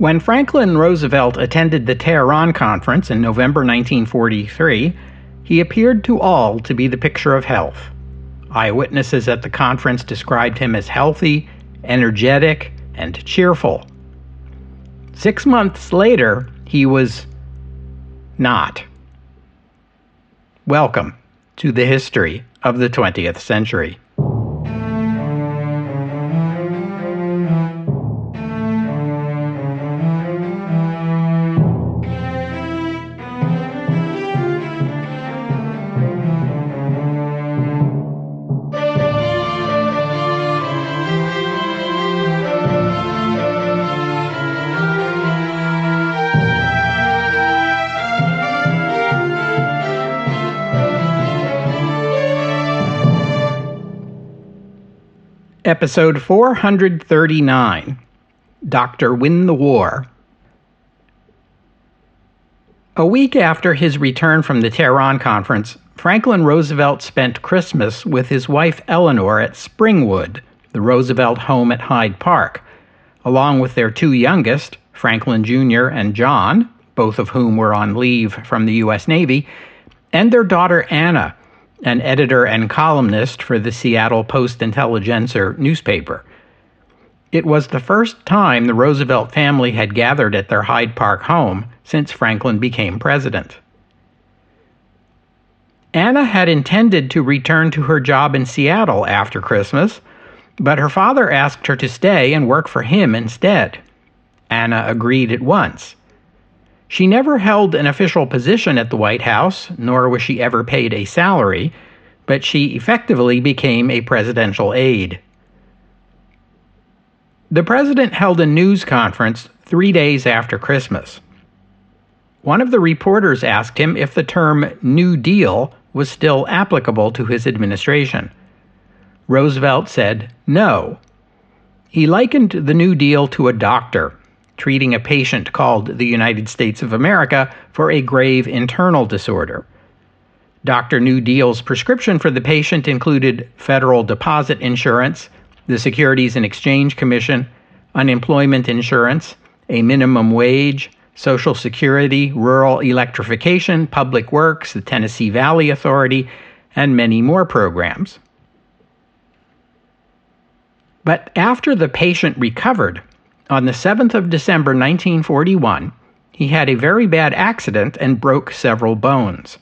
When Franklin Roosevelt attended the Tehran Conference in November 1943, he appeared to all to be the picture of health. Eyewitnesses at the conference described him as healthy, energetic, and cheerful. 6 months later, he was not. Welcome to the history of the 20th century. Episode 439, Dr. Win the War. A week after his return from the Tehran Conference, Franklin Roosevelt spent Christmas with his wife Eleanor at Springwood, the Roosevelt home at Hyde Park, along with their two youngest, Franklin Jr. and John, both of whom were on leave from the U.S. Navy, and their daughter Anna, an editor and columnist for the Seattle Post-Intelligencer newspaper. It was the first time the Roosevelt family had gathered at their Hyde Park home since Franklin became president. Anna had intended to return to her job in Seattle after Christmas, but her father asked her to stay and work for him instead. Anna agreed at once. She never held an official position at the White House, nor was she ever paid a salary, but she effectively became a presidential aide. The president held a news conference 3 days after Christmas. One of the reporters asked him if the term New Deal was still applicable to his administration. Roosevelt said no. He likened the New Deal to a doctor treating a patient called the United States of America for a grave internal disorder. Dr. New Deal's prescription for the patient included federal deposit insurance, the Securities and Exchange Commission, unemployment insurance, a minimum wage, Social Security, rural electrification, public works, the Tennessee Valley Authority, and many more programs. But after the patient recovered, on the 7th of December 1941, he had a very bad accident and broke several bones.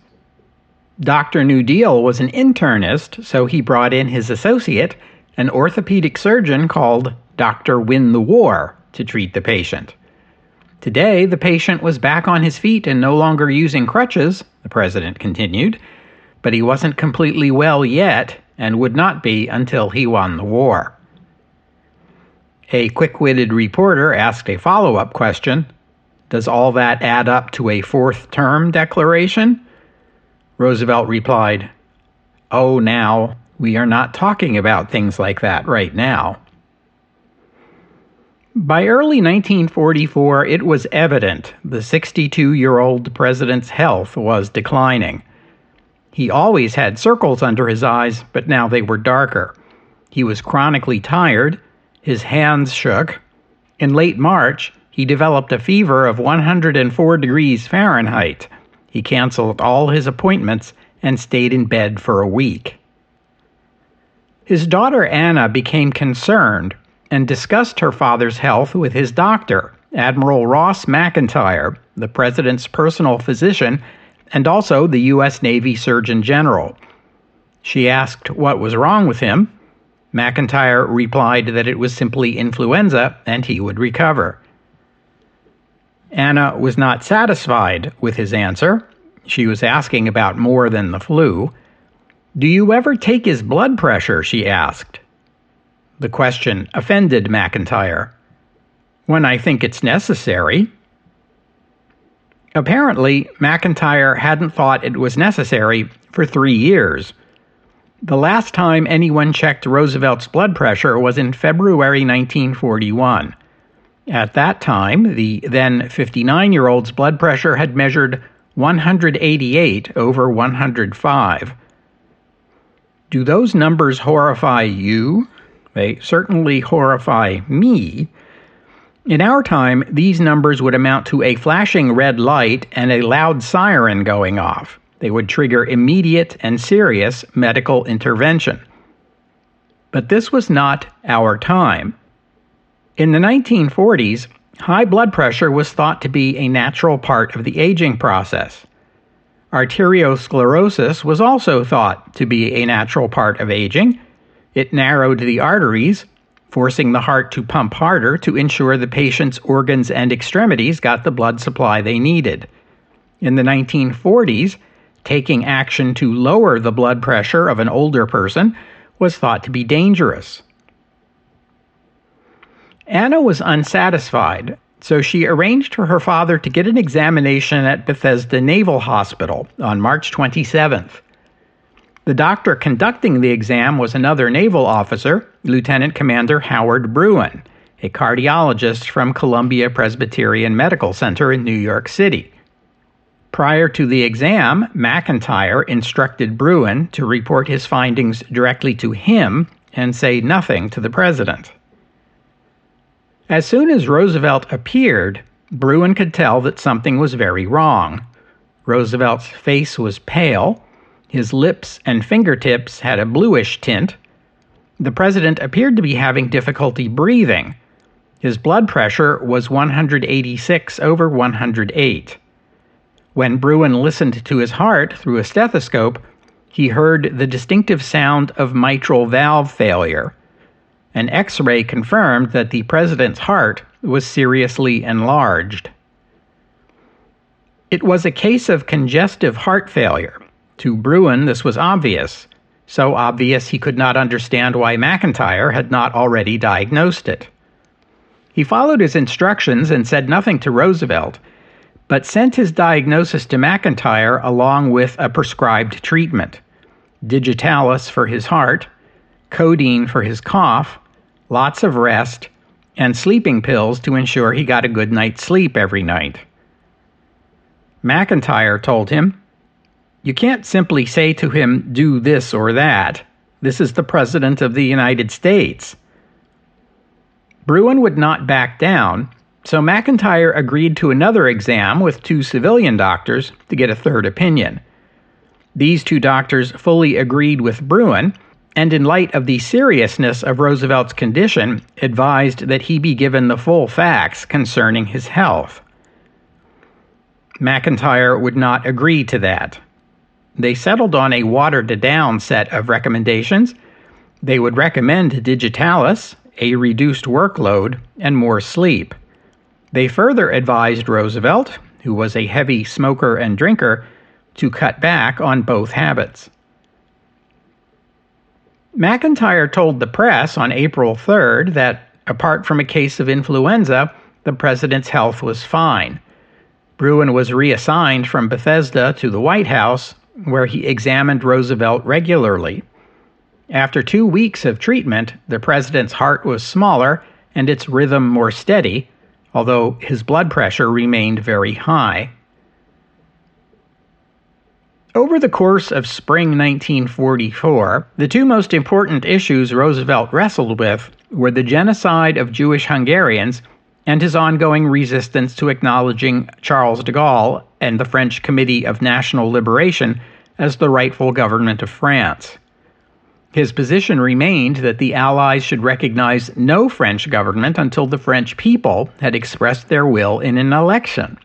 Dr. New Deal was an internist, so he brought in his associate, an orthopedic surgeon called Dr. Win the War, to treat the patient. Today, the patient was back on his feet and no longer using crutches, the president continued, but he wasn't completely well yet and would not be until he won the war. A quick-witted reporter asked a follow-up question. Does all that add up to a fourth-term declaration? Roosevelt replied, "Oh, now, we are not talking about things like that right now." By early 1944, it was evident the 62-year-old president's health was declining. He always had circles under his eyes, but now they were darker. He was chronically tired. His hands shook. In late March, he developed a fever of 104 degrees Fahrenheit. He canceled all his appointments and stayed in bed for a week. His daughter Anna became concerned and discussed her father's health with his doctor, Admiral Ross McIntyre, the president's personal physician, and also the U.S. Navy Surgeon General. She asked what was wrong with him. McIntyre replied that it was simply influenza and he would recover. Anna was not satisfied with his answer. She was asking about more than the flu. "Do you ever take his blood pressure?" she asked. The question offended McIntyre. "When I think it's necessary." Apparently, McIntyre hadn't thought it was necessary for 3 years. The last time anyone checked Roosevelt's blood pressure was in February 1941. At that time, the then 59-year-old's blood pressure had measured 188 over 105. Do those numbers horrify you? They certainly horrify me. In our time, these numbers would amount to a flashing red light and a loud siren going off. They would trigger immediate and serious medical intervention. But this was not our time. In the 1940s, high blood pressure was thought to be a natural part of the aging process. Arteriosclerosis was also thought to be a natural part of aging. It narrowed the arteries, forcing the heart to pump harder to ensure the patient's organs and extremities got the blood supply they needed. In the 1940s, taking action to lower the blood pressure of an older person was thought to be dangerous. Anna was unsatisfied, so she arranged for her father to get an examination at Bethesda Naval Hospital on March 27th. The doctor conducting the exam was another naval officer, Lieutenant Commander Howard Bruin, a cardiologist from Columbia Presbyterian Medical Center in New York City. Prior to the exam, McIntyre instructed Bruin to report his findings directly to him and say nothing to the president. As soon as Roosevelt appeared, Bruin could tell that something was very wrong. Roosevelt's face was pale. His lips and fingertips had a bluish tint. The president appeared to be having difficulty breathing. His blood pressure was 186/108. When Bruin listened to his heart through a stethoscope, he heard the distinctive sound of mitral valve failure. An X-ray confirmed that the president's heart was seriously enlarged. It was a case of congestive heart failure. To Bruin, this was obvious, so obvious he could not understand why McIntyre had not already diagnosed it. He followed his instructions and said nothing to Roosevelt, but sent his diagnosis to McIntyre along with a prescribed treatment: digitalis for his heart, codeine for his cough, lots of rest, and sleeping pills to ensure he got a good night's sleep every night. McIntyre told him, "You can't simply say to him, 'Do this or that.' This is the President of the United States." Bruin would not back down, so McIntyre agreed to another exam with 2 civilian doctors to get a third opinion. These 2 doctors fully agreed with Bruin, and in light of the seriousness of Roosevelt's condition, advised that he be given the full facts concerning his health. McIntyre would not agree to that. They settled on a watered-down set of recommendations. They would recommend digitalis, a reduced workload, and more sleep. They further advised Roosevelt, who was a heavy smoker and drinker, to cut back on both habits. McIntyre told the press on April 3rd that, apart from a case of influenza, the president's health was fine. Bruin was reassigned from Bethesda to the White House, where he examined Roosevelt regularly. After 2 weeks of treatment, the president's heart was smaller and its rhythm more steady, although his blood pressure remained very high. Over the course of spring 1944, the 2 most important issues Roosevelt wrestled with were the genocide of Jewish Hungarians and his ongoing resistance to acknowledging Charles de Gaulle and the French Committee of National Liberation as the rightful government of France. His position remained that the Allies should recognize no French government until the French people had expressed their will in an election.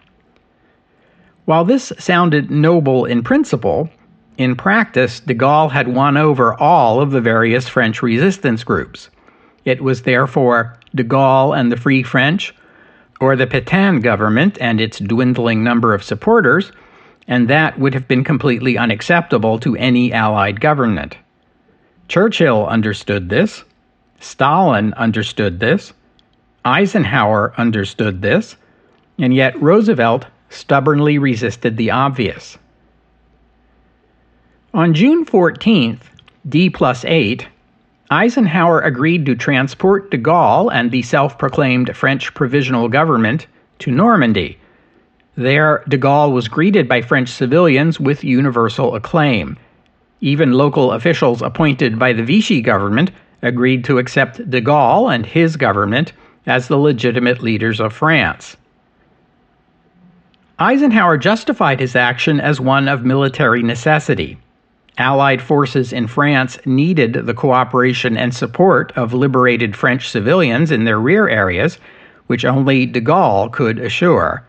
While this sounded noble in principle, in practice, de Gaulle had won over all of the various French resistance groups. It was therefore de Gaulle and the Free French, or the Pétain government and its dwindling number of supporters, and that would have been completely unacceptable to any Allied government. Churchill understood this. Stalin understood this. Eisenhower understood this. And yet Roosevelt stubbornly resisted the obvious. On June 14th, D+8, Eisenhower agreed to transport de Gaulle and the self-proclaimed French Provisional Government to Normandy. There, de Gaulle was greeted by French civilians with universal acclaim. Even local officials appointed by the Vichy government agreed to accept de Gaulle and his government as the legitimate leaders of France. Eisenhower justified his action as one of military necessity. Allied forces in France needed the cooperation and support of liberated French civilians in their rear areas, which only de Gaulle could assure.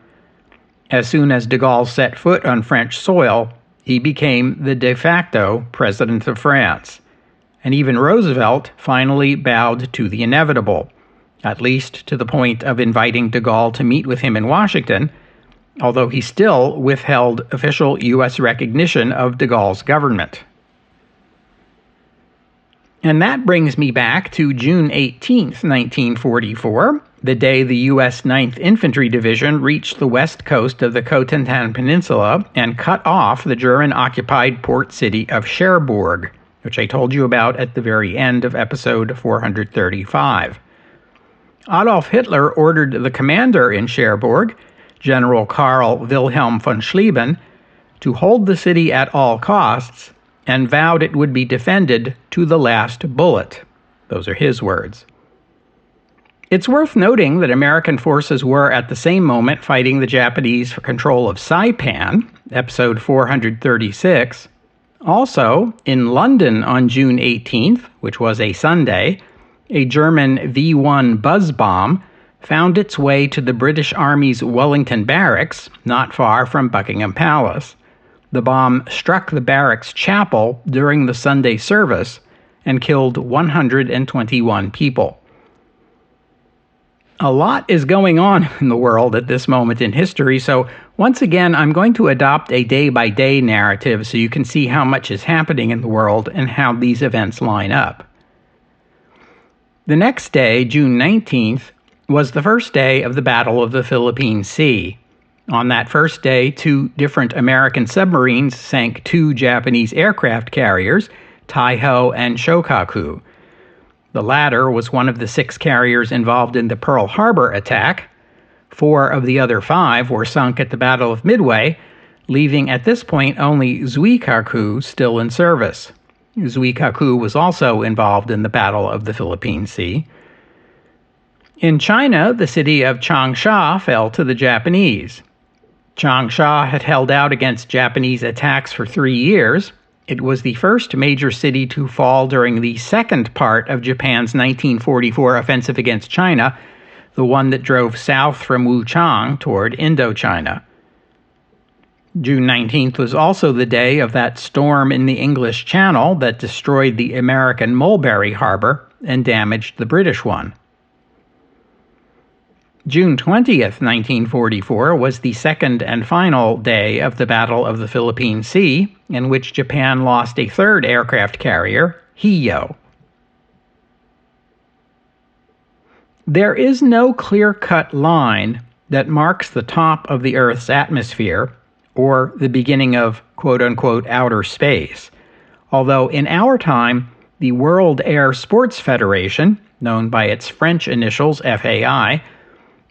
As soon as de Gaulle set foot on French soil, he became the de facto president of France. And even Roosevelt finally bowed to the inevitable, at least to the point of inviting de Gaulle to meet with him in Washington, although he still withheld official U.S. recognition of de Gaulle's government. And that brings me back to June 18, 1944, the day the U.S. 9th Infantry Division reached the west coast of the Cotentin Peninsula and cut off the German-occupied port city of Cherbourg, which I told you about at the very end of episode 435. Adolf Hitler ordered the commander in Cherbourg, General Karl Wilhelm von Schlieben, to hold the city at all costs and vowed it would be defended to the last bullet. Those are his words. It's worth noting that American forces were at the same moment fighting the Japanese for control of Saipan, episode 436. Also, in London on June 18th, which was a Sunday, a German V-1 buzz bomb found its way to the British Army's Wellington Barracks, not far from Buckingham Palace. The bomb struck the barracks chapel during the Sunday service and killed 121 people. A lot is going on in the world at this moment in history, so once again, I'm going to adopt a day-by-day narrative so you can see how much is happening in the world and how these events line up. The next day, June 19th, was the first day of the Battle of the Philippine Sea. On that first day, 2 different American submarines sank 2 Japanese aircraft carriers, Taiho and Shokaku. The latter was one of the 6 carriers involved in the Pearl Harbor attack. 4 of the other 5 were sunk at the Battle of Midway, leaving at this point only Zuikaku still in service. Zuikaku was also involved in the Battle of the Philippine Sea. In China, the city of Changsha fell to the Japanese. Changsha had held out against Japanese attacks for 3 years. It was the first major city to fall during the second part of Japan's 1944 offensive against China, the one that drove south from Wuchang toward Indochina. June 19th was also the day of that storm in the English Channel that destroyed the American Mulberry Harbor and damaged the British one. June 20th, 1944, was the second and final day of the Battle of the Philippine Sea, in which Japan lost a 3rd aircraft carrier, Hiyo. There is no clear-cut line that marks the top of the Earth's atmosphere or the beginning of quote-unquote outer space, although in our time, the World Air Sports Federation, known by its French initials FAI,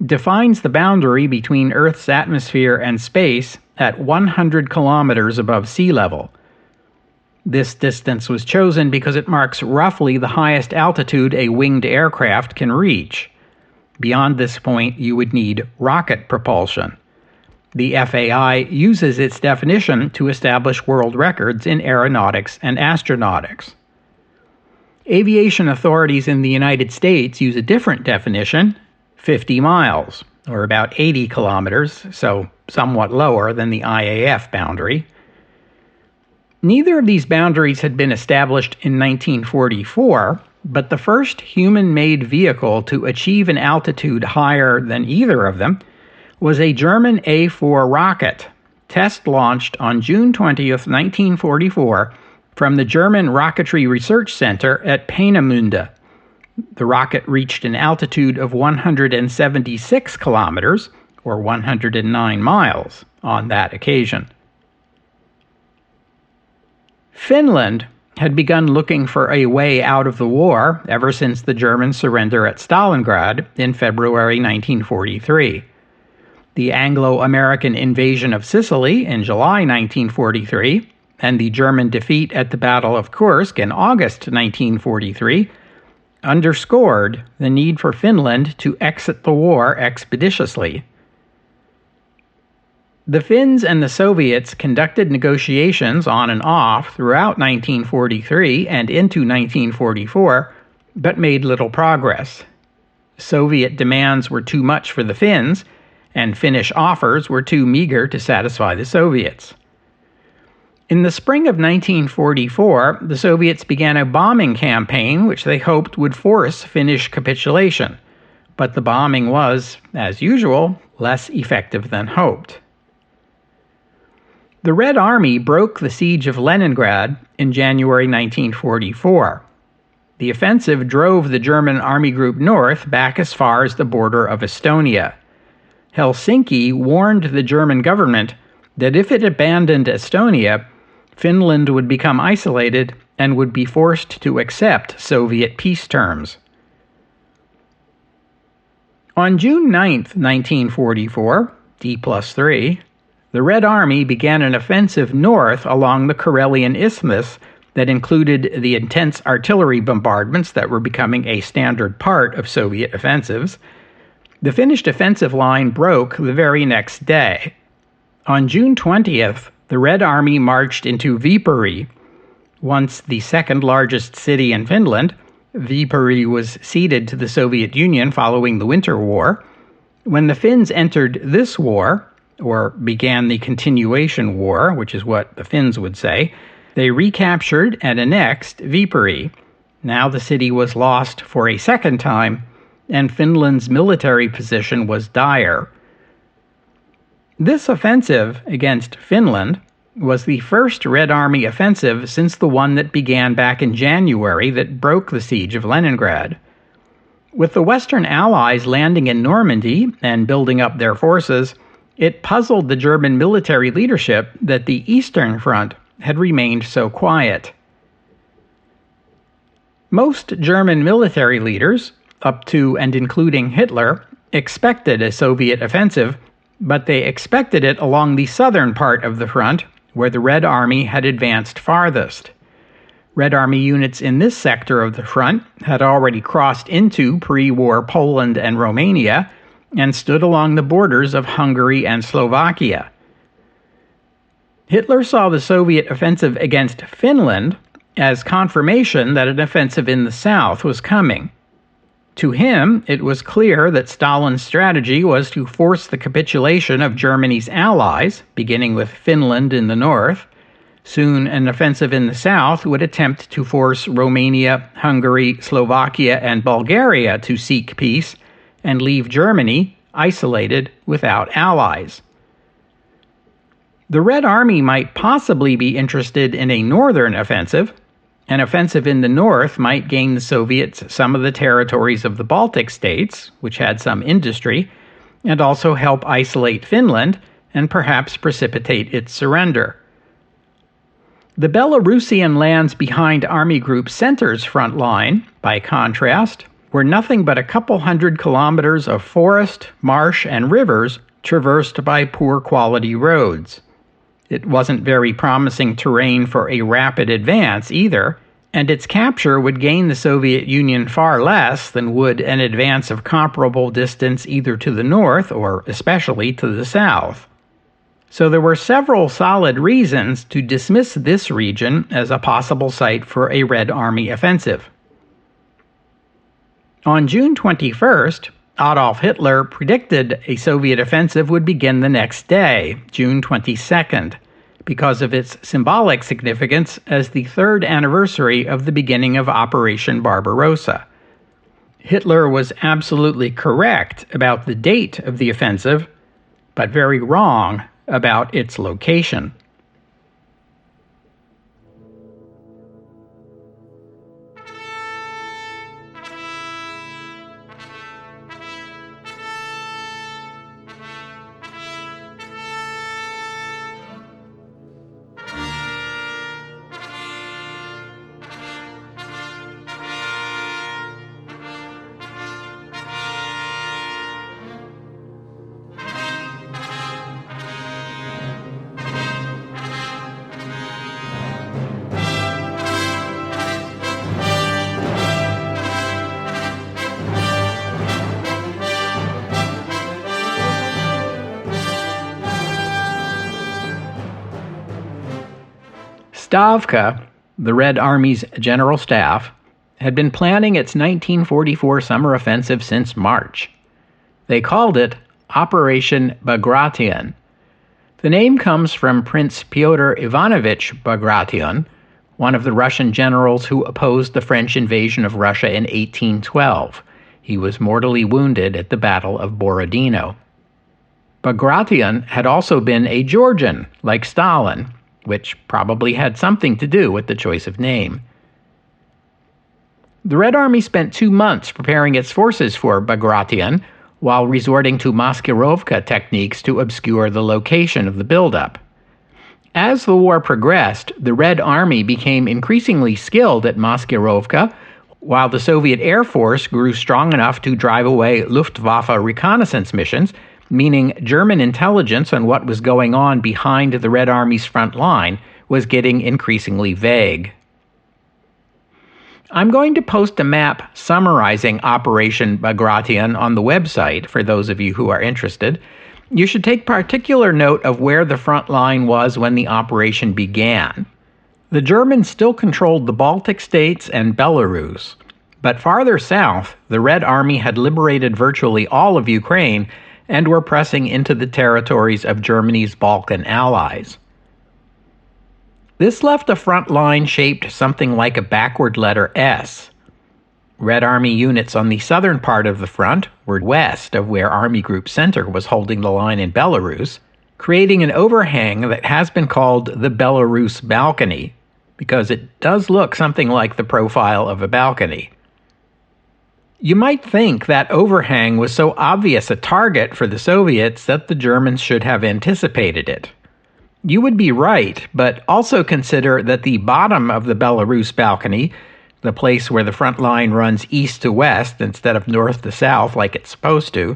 defines the boundary between Earth's atmosphere and space at 100 kilometers above sea level. This distance was chosen because it marks roughly the highest altitude a winged aircraft can reach. Beyond this point, you would need rocket propulsion. The FAI uses its definition to establish world records in aeronautics and astronautics. Aviation authorities in the United States use a different definition, 50 miles, or about 80 kilometers, so somewhat lower than the IAF boundary. Neither of these boundaries had been established in 1944, but the first human-made vehicle to achieve an altitude higher than either of them was a German A-4 rocket, test-launched on June 20th, 1944, from the German Rocketry Research Center at Peenemünde. The rocket reached an altitude of 176 kilometers, or 109 miles, on that occasion. Finland had begun looking for a way out of the war ever since the German surrender at Stalingrad in February 1943. The Anglo-American invasion of Sicily in July 1943, and the German defeat at the Battle of Kursk in August 1943, underscored the need for Finland to exit the war expeditiously. The Finns and the Soviets conducted negotiations on and off throughout 1943 and into 1944, but made little progress. Soviet demands were too much for the Finns, and Finnish offers were too meager to satisfy the Soviets. In the spring of 1944, the Soviets began a bombing campaign which they hoped would force Finnish capitulation, but the bombing was, as usual, less effective than hoped. The Red Army broke the siege of Leningrad in January 1944. The offensive drove the German Army Group North back as far as the border of Estonia. Helsinki warned the German government that if it abandoned Estonia, Finland would become isolated and would be forced to accept Soviet peace terms. On June 9, 1944, D+3, the Red Army began an offensive north along the Karelian Isthmus that included the intense artillery bombardments that were becoming a standard part of Soviet offensives. The Finnish defensive line broke the very next day. On June 20th, the Red Army marched into Viipuri. Once the second largest city in Finland, Viipuri was ceded to the Soviet Union following the Winter War. When the Finns entered this war, or began the continuation war, which is what the Finns would say, they recaptured and annexed Viipuri. Now the city was lost for a second time, and Finland's military position was dire. This offensive against Finland was the first Red Army offensive since the one that began back in January that broke the siege of Leningrad. With the Western Allies landing in Normandy and building up their forces, it puzzled the German military leadership that the Eastern Front had remained so quiet. Most German military leaders, up to and including Hitler, expected a Soviet offensive, but they expected it along the southern part of the front, where the Red Army had advanced farthest. Red Army units in this sector of the front had already crossed into pre-war Poland and Romania and stood along the borders of Hungary and Slovakia. Hitler saw the Soviet offensive against Finland as confirmation that an offensive in the south was coming. To him, it was clear that Stalin's strategy was to force the capitulation of Germany's allies, beginning with Finland in the north. Soon, an offensive in the south would attempt to force Romania, Hungary, Slovakia, and Bulgaria to seek peace and leave Germany isolated without allies. The Red Army might possibly be interested in a northern offensive. An offensive in the north might gain the Soviets some of the territories of the Baltic states, which had some industry, and also help isolate Finland and perhaps precipitate its surrender. The Belarusian lands behind Army Group Center's front line, by contrast, were nothing but a couple hundred kilometers of forest, marsh, and rivers traversed by poor quality roads. It wasn't very promising terrain for a rapid advance either, and its capture would gain the Soviet Union far less than would an advance of comparable distance either to the north or especially to the south. So there were several solid reasons to dismiss this region as a possible site for a Red Army offensive. On June 21st, Adolf Hitler predicted a Soviet offensive would begin the next day, June 22nd, because of its symbolic significance as the third anniversary of the beginning of Operation Barbarossa. Hitler was absolutely correct about the date of the offensive, but very wrong about its location. Stavka, the Red Army's general staff, had been planning its 1944 summer offensive since March. They called it Operation Bagration. The name comes from Prince Pyotr Ivanovich Bagration, one of the Russian generals who opposed the French invasion of Russia in 1812. He was mortally wounded at the Battle of Borodino. Bagration had also been a Georgian, like Stalin, which probably had something to do with the choice of name. The Red Army spent 2 months preparing its forces for Bagration, while resorting to maskirovka techniques to obscure the location of the buildup. As the war progressed, the Red Army became increasingly skilled at maskirovka, while the Soviet Air Force grew strong enough to drive away Luftwaffe reconnaissance missions, meaning German intelligence on what was going on behind the Red Army's front line was getting increasingly vague. I'm going to post a map summarizing Operation Bagration on the website for those of you who are interested. You should take particular note of where the front line was when the operation began. The Germans still controlled the Baltic states and Belarus, but farther south, the Red Army had liberated virtually all of Ukraine and were pressing into the territories of Germany's Balkan allies. This left a front line shaped something like a backward letter S. Red Army units on the southern part of the front were west of where Army Group Center was holding the line in Belarus, creating an overhang that has been called the Belarus balcony, because it does look something like the profile of a balcony. You might think that overhang was so obvious a target for the Soviets that the Germans should have anticipated it. You would be right, but also consider that the bottom of the Belarus balcony, the place where the front line runs east to west instead of north to south like it's supposed to,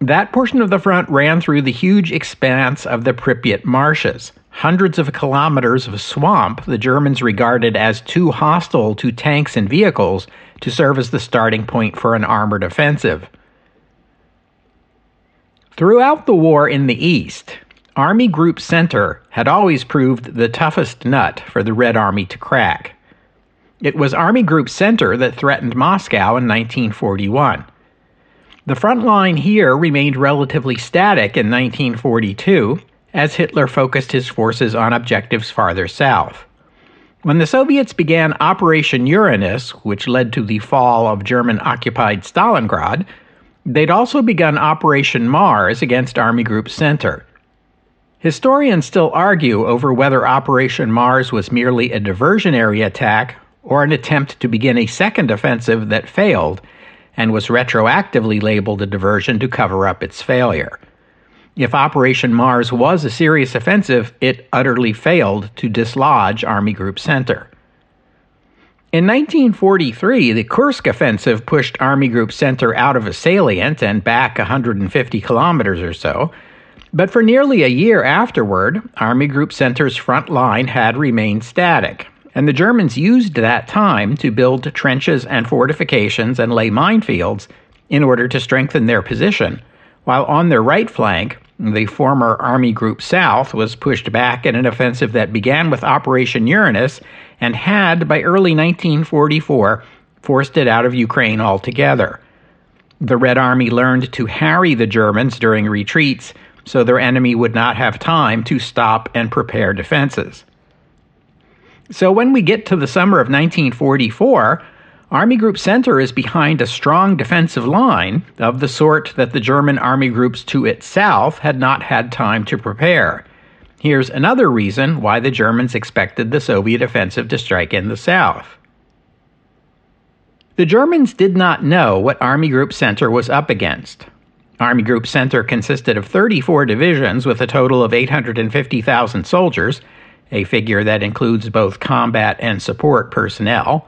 that portion of the front ran through the huge expanse of the Pripyat marshes, hundreds of kilometers of swamp the Germans regarded as too hostile to tanks and vehicles to serve as the starting point for an armored offensive. Throughout the war in the east, Army Group Center had always proved the toughest nut for the Red Army to crack. It was Army Group Center that threatened Moscow in 1941. The front line here remained relatively static in 1942, as Hitler focused his forces on objectives farther south. When the Soviets began Operation Uranus, which led to the fall of German-occupied Stalingrad, they'd also begun Operation Mars against Army Group Center. Historians still argue over whether Operation Mars was merely a diversionary attack or an attempt to begin a second offensive that failed and was retroactively labeled a diversion to cover up its failure. If Operation Mars was a serious offensive, it utterly failed to dislodge Army Group Center. In 1943, the Kursk offensive pushed Army Group Center out of a salient and back 150 kilometers or so, but for nearly a year afterward, Army Group Center's front line had remained static, and the Germans used that time to build trenches and fortifications and lay minefields in order to strengthen their position, while on their right flank, the former Army Group South was pushed back in an offensive that began with Operation Uranus and had, by early 1944, forced it out of Ukraine altogether. The Red Army learned to harry the Germans during retreats so their enemy would not have time to stop and prepare defenses. So when we get to the summer of 1944, Army Group Center is behind a strong defensive line of the sort that the German army groups to its south had not had time to prepare. Here's another reason why the Germans expected the Soviet offensive to strike in the south. The Germans did not know what Army Group Center was up against. Army Group Center consisted of 34 divisions with a total of 850,000 soldiers, a figure that includes both combat and support personnel.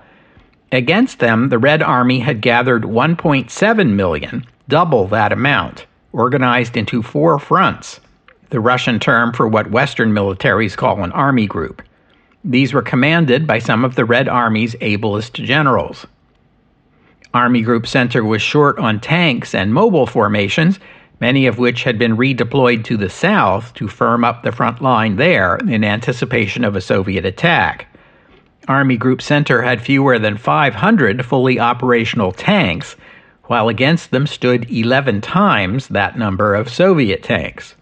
Against them, the Red Army had gathered 1.7 million, double that amount, organized into 4 fronts, the Russian term for what Western militaries call an army group. These were commanded by some of the Red Army's ablest generals. Army Group Center was short on tanks and mobile formations, many of which had been redeployed to the south to firm up the front line there in anticipation of a Soviet attack. Army Group Center had fewer than 500 fully operational tanks, while against them stood 11 times that number of Soviet tanks.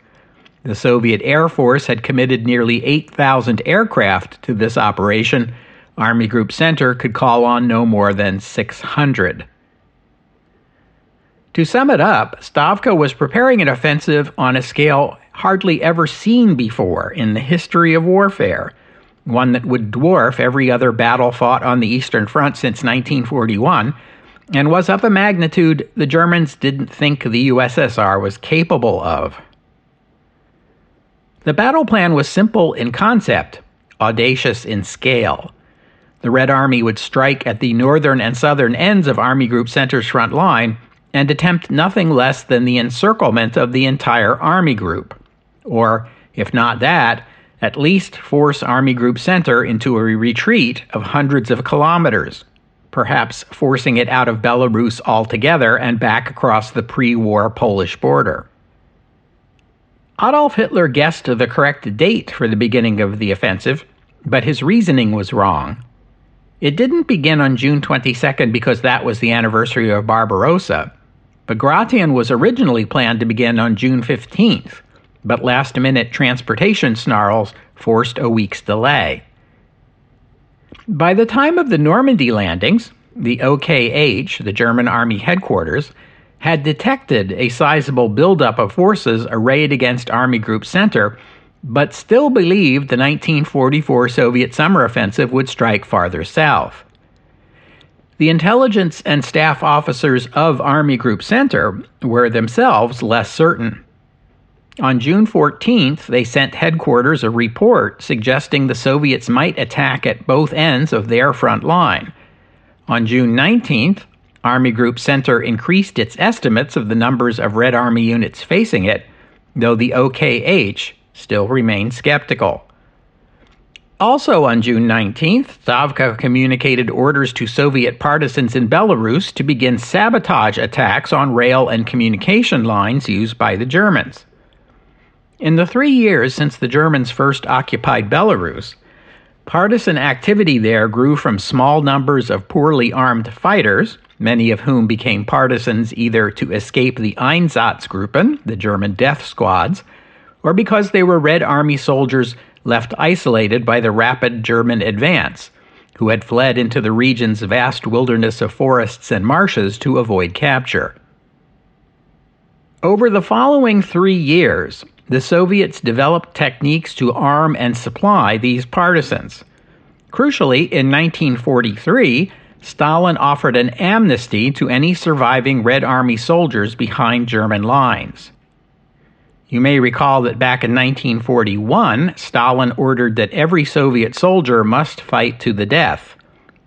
The Soviet Air Force had committed nearly 8,000 aircraft to this operation. Army Group Center could call on no more than 600. To sum it up, Stavka was preparing an offensive on a scale hardly ever seen before in the history of warfare, one that would dwarf every other battle fought on the Eastern Front since 1941, and was of a magnitude the Germans didn't think the USSR was capable of. The battle plan was simple in concept, audacious in scale. The Red Army would strike at the northern and southern ends of Army Group Center's front line and attempt nothing less than the encirclement of the entire Army Group. Or, if not that, at least force Army Group Center into a retreat of hundreds of kilometers, perhaps forcing it out of Belarus altogether and back across the pre-war Polish border. Adolf Hitler guessed the correct date for the beginning of the offensive, but his reasoning was wrong. It didn't begin on June 22nd because that was the anniversary of Barbarossa. Bagration was originally planned to begin on June 15th, but last-minute transportation snarls forced a week's delay. By the time of the Normandy landings, the OKH, the German Army headquarters, had detected a sizable buildup of forces arrayed against Army Group Center, but still believed the 1944 Soviet summer offensive would strike farther south. The intelligence and staff officers of Army Group Center were themselves less certain. On June 14th, they sent headquarters a report suggesting the Soviets might attack at both ends of their front line. On June 19th, Army Group Center increased its estimates of the numbers of Red Army units facing it, though the OKH still remained skeptical. Also on June 19th, Stavka communicated orders to Soviet partisans in Belarus to begin sabotage attacks on rail and communication lines used by the Germans. In the 3 years since the Germans first occupied Belarus, partisan activity there grew from small numbers of poorly armed fighters, many of whom became partisans either to escape the Einsatzgruppen, the German death squads, or because they were Red Army soldiers left isolated by the rapid German advance, who had fled into the region's vast wilderness of forests and marshes to avoid capture. Over the following 3 years, the Soviets developed techniques to arm and supply these partisans. Crucially, in 1943, Stalin offered an amnesty to any surviving Red Army soldiers behind German lines. You may recall that back in 1941, Stalin ordered that every Soviet soldier must fight to the death.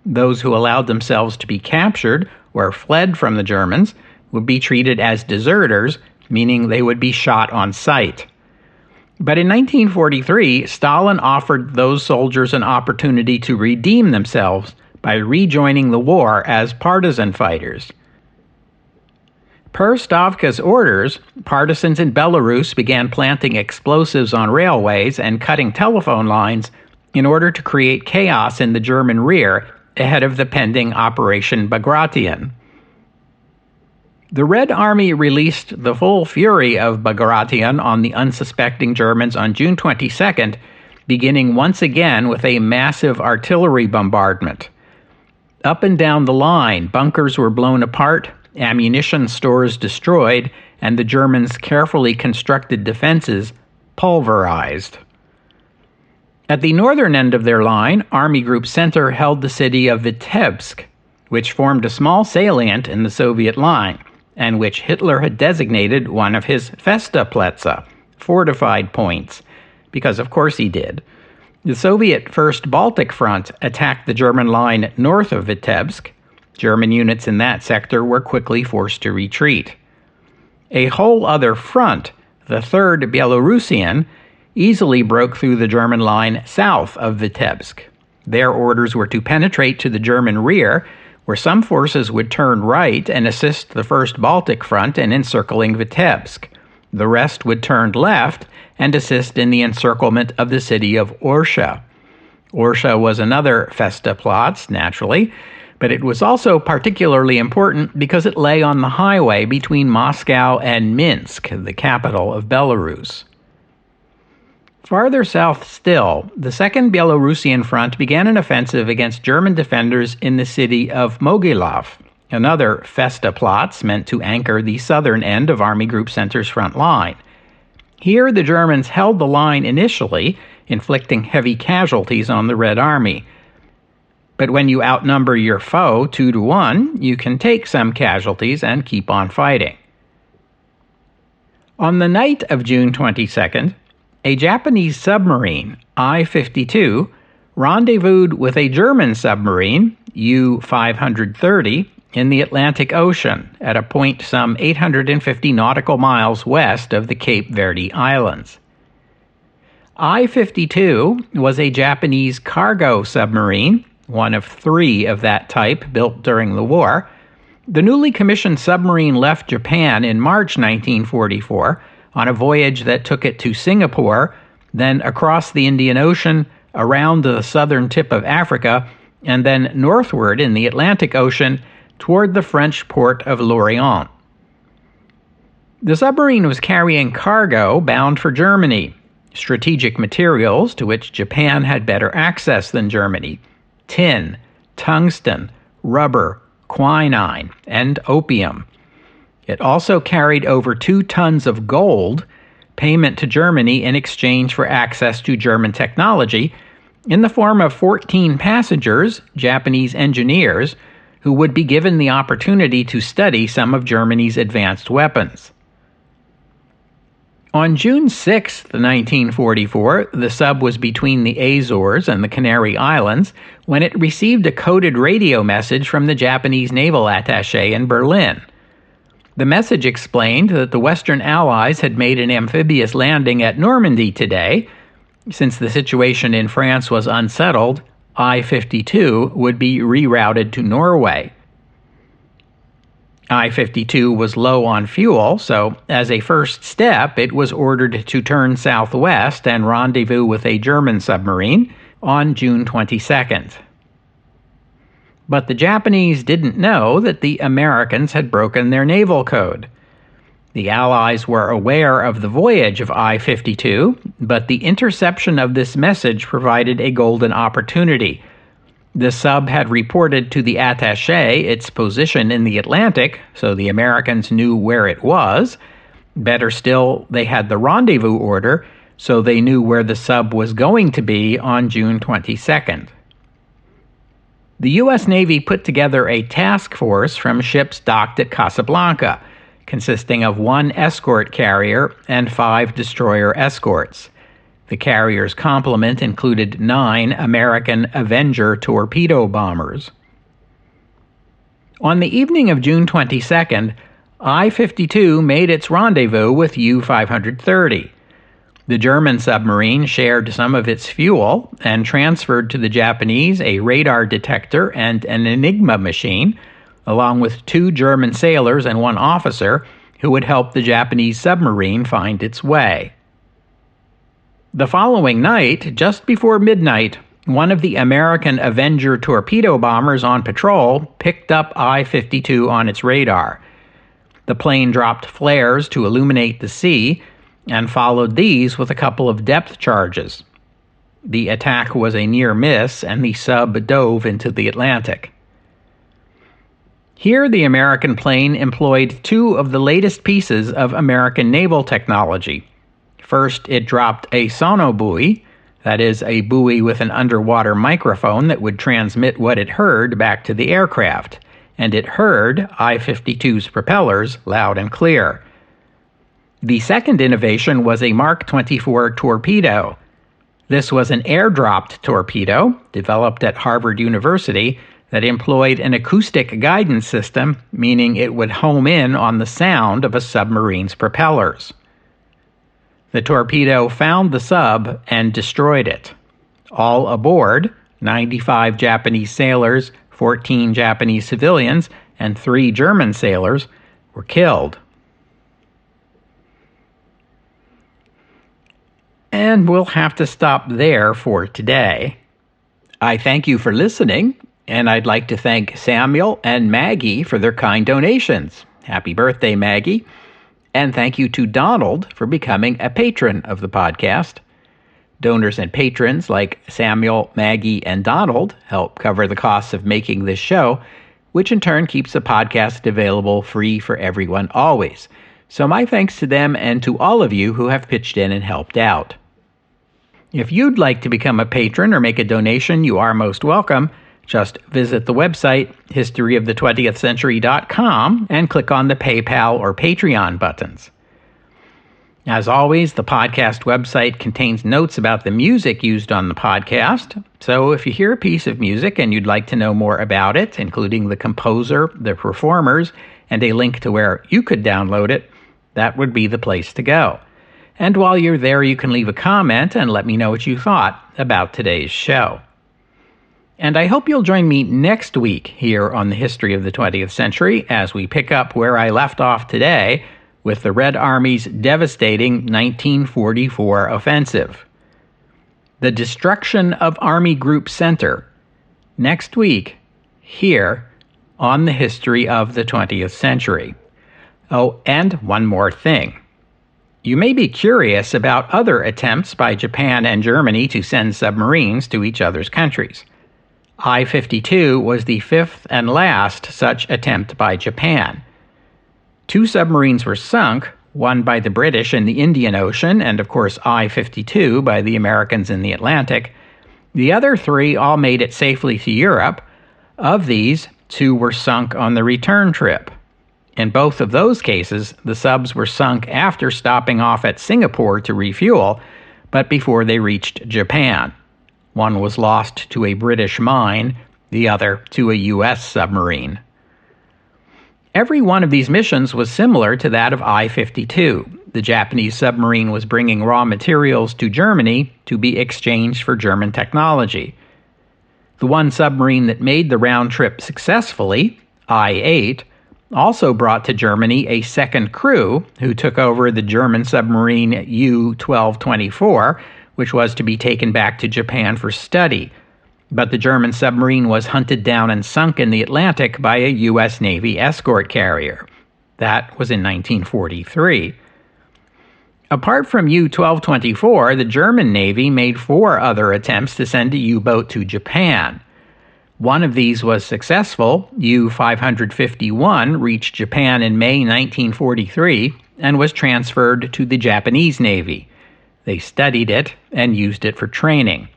Those who allowed themselves to be captured or fled from the Germans would be treated as deserters, meaning they would be shot on sight. But in 1943, Stalin offered those soldiers an opportunity to redeem themselves by rejoining the war as partisan fighters. Per Stavka's orders, partisans in Belarus began planting explosives on railways and cutting telephone lines in order to create chaos in the German rear ahead of the pending Operation Bagration. The Red Army released the full fury of Bagration on the unsuspecting Germans on June 22nd, beginning once again with a massive artillery bombardment. Up and down the line, bunkers were blown apart, ammunition stores destroyed, and the Germans' carefully constructed defenses pulverized. At the northern end of their line, Army Group Center held the city of Vitebsk, which formed a small salient in the Soviet line, and which Hitler had designated one of his Festplätze, fortified points, because of course he did. The Soviet First Baltic Front attacked the German line north of Vitebsk. German units in that sector were quickly forced to retreat. A whole other front, the Third Belarusian, easily broke through the German line south of Vitebsk. Their orders were to penetrate to the German rear, where some forces would turn right and assist the First Baltic Front in encircling Vitebsk. The rest would turn left and assist in the encirclement of the city of Orsha. Orsha was another Festaplatz, naturally, but it was also particularly important because it lay on the highway between Moscow and Minsk, the capital of Belarus. Farther south still, the Second Belarusian Front began an offensive against German defenders in the city of Mogilev, another Festaplatz meant to anchor the southern end of Army Group Center's front line. Here, the Germans held the line initially, inflicting heavy casualties on the Red Army. But when you outnumber your foe 2-1, you can take some casualties and keep on fighting. On the night of June 22nd, a Japanese submarine, I-52, rendezvoused with a German submarine, U-530, in the Atlantic Ocean at a point some 850 nautical miles west of the Cape Verde Islands. I-52 was a Japanese cargo submarine, one of 3 of that type built during the war. The newly commissioned submarine left Japan in March 1944 on a voyage that took it to Singapore, then across the Indian Ocean, around the southern tip of Africa, and then northward in the Atlantic Ocean toward the French port of Lorient. The submarine was carrying cargo bound for Germany, strategic materials to which Japan had better access than Germany: tin, tungsten, rubber, quinine, and opium. It also carried over 2 tons of gold, payment to Germany in exchange for access to German technology, in the form of 14 passengers, Japanese engineers, who would be given the opportunity to study some of Germany's advanced weapons. On June 6, 1944, the sub was between the Azores and the Canary Islands when it received a coded radio message from the Japanese naval attaché in Berlin. The message explained that the Western Allies had made an amphibious landing at Normandy today. Since the situation in France was unsettled, I-52 would be rerouted to Norway. I-52 was low on fuel, so as a first step, it was ordered to turn southwest and rendezvous with a German submarine on June 22nd. But the Japanese didn't know that the Americans had broken their naval code. The Allies were aware of the voyage of I-52, but the interception of this message provided a golden opportunity. The sub had reported to the attaché its position in the Atlantic, so the Americans knew where it was. Better still, they had the rendezvous order, so they knew where the sub was going to be on June 22nd. The U.S. Navy put together a task force from ships docked at Casablanca, consisting of 1 escort carrier and 5 destroyer escorts. The carrier's complement included 9 American Avenger torpedo bombers. On the evening of June 22nd, I-52 made its rendezvous with U-530. The German submarine shared some of its fuel and transferred to the Japanese a radar detector and an Enigma machine, along with 2 German sailors and 1 officer who would help the Japanese submarine find its way. The following night, just before midnight, one of the American Avenger torpedo bombers on patrol picked up I-52 on its radar. The plane dropped flares to illuminate the sea and followed these with a couple of depth charges. The attack was a near miss, and the sub dove into the Atlantic. Here, the American plane employed 2 of the latest pieces of American naval technology. First, it dropped a sonobuoy, that is, a buoy with an underwater microphone that would transmit what it heard back to the aircraft, and it heard I-52's propellers loud and clear. The second innovation was a Mark 24 torpedo. This was an air-dropped torpedo, developed at Harvard University, that employed an acoustic guidance system, meaning it would home in on the sound of a submarine's propellers. The torpedo found the sub and destroyed it. All aboard, 95 Japanese sailors, 14 Japanese civilians, and 3 German sailors, were killed. And we'll have to stop there for today. I thank you for listening, and I'd like to thank Samuel and Maggie for their kind donations. Happy birthday, Maggie. And thank you to Donald for becoming a patron of the podcast. Donors and patrons like Samuel, Maggie, and Donald help cover the costs of making this show, which in turn keeps the podcast available free for everyone always. So my thanks to them and to all of you who have pitched in and helped out. If you'd like to become a patron or make a donation, you are most welcome. Just visit the website, historyofthe20thcentury.com, and click on the PayPal or Patreon buttons. As always, the podcast website contains notes about the music used on the podcast. So if you hear a piece of music and you'd like to know more about it, including the composer, the performers, and a link to where you could download it, that would be the place to go. And while you're there, you can leave a comment and let me know what you thought about today's show. And I hope you'll join me next week here on the History of the 20th Century as we pick up where I left off today with the Red Army's devastating 1944 offensive. The destruction of Army Group Center. Next week, here on the History of the 20th Century. Oh, and one more thing. You may be curious about other attempts by Japan and Germany to send submarines to each other's countries. I-52 was the fifth and last such attempt by Japan. 2 submarines were sunk, one by the British in the Indian Ocean, and of course I-52 by the Americans in the Atlantic. The other 3 all made it safely to Europe. Of these, 2 were sunk on the return trip. In both of those cases, the subs were sunk after stopping off at Singapore to refuel, but before they reached Japan. One was lost to a British mine, the other to a U.S. submarine. Every one of these missions was similar to that of I-52. The Japanese submarine was bringing raw materials to Germany to be exchanged for German technology. The one submarine that made the round trip successfully, I-8, also brought to Germany a second crew who took over the German submarine U-1224, which was to be taken back to Japan for study. But the German submarine was hunted down and sunk in the Atlantic by a U.S. Navy escort carrier. That was in 1943. Apart from U-1224, the German Navy made 4 other attempts to send a U-boat to Japan. One of these was successful. U-551 reached Japan in May 1943 and was transferred to the Japanese Navy. They studied it and used it for training.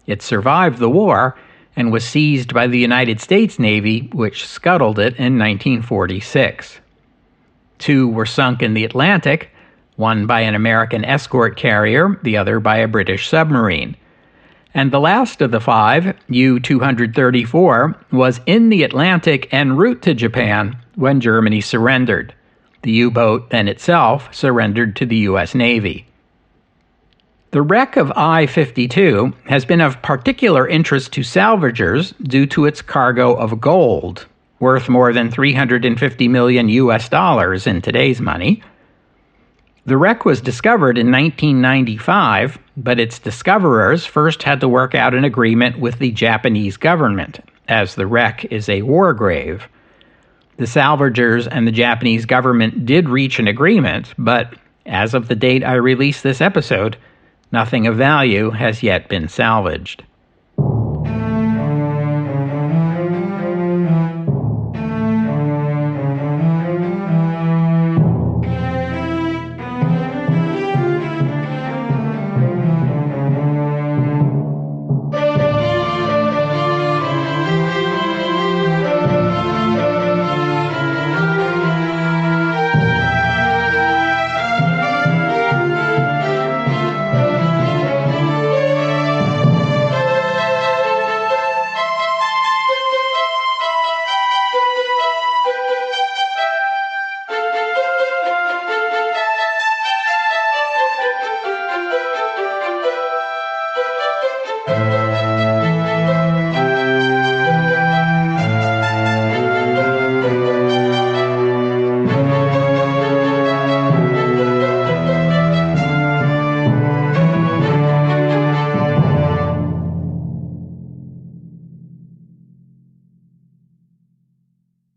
It survived the war and was seized by the United States Navy, which scuttled it in 1946. 2 were sunk in the Atlantic, one by an American escort carrier, the other by a British submarine. And the last of the 5, U-234, was in the Atlantic en route to Japan when Germany surrendered. The U-boat then itself surrendered to the U.S. Navy. The wreck of I-52 has been of particular interest to salvagers due to its cargo of gold, worth more than $350 million in today's money. The wreck was discovered in 1995, but its discoverers first had to work out an agreement with the Japanese government, as the wreck is a war grave. The salvagers and the Japanese government did reach an agreement, but as of the date I released this episode, nothing of value has yet been salvaged.